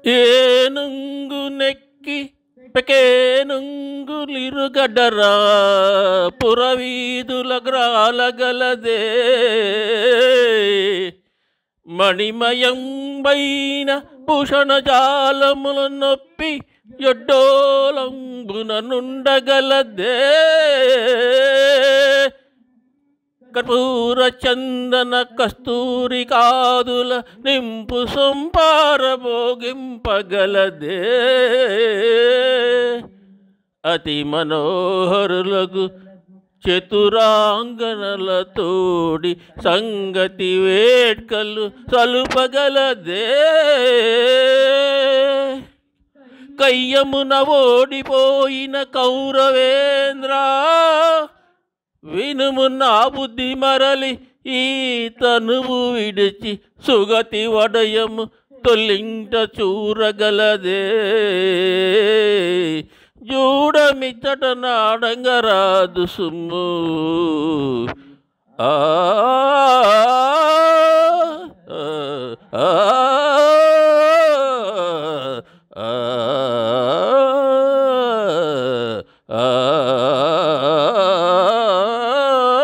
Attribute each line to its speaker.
Speaker 1: ఏనుంగు నెక్కి పెకేనుంగులిరుగడ్డరా పురవీధుల గ్రాలగలదే మణిమయంబైన భూషణజాలముల నొప్పి ఎడ్డోలంబున నుండగలదే కర్పూర చందన కస్తూరి కాదుల నింపు సొంపార భోగింపగలదే అతి మనోహరులకు చతురాంగనలతోడి సంగతి వేట్కలు సలుపగలదే కయ్యమున ఓడిపోయిన కౌరవేంద్ర వినుము నా బుద్ధి మరలి ఈ తనువు విడిచి సుగతి వడయము తొలింట చూరగలదే జూడమిచ్చట నాడంగరాదు సుమ్ము ఆ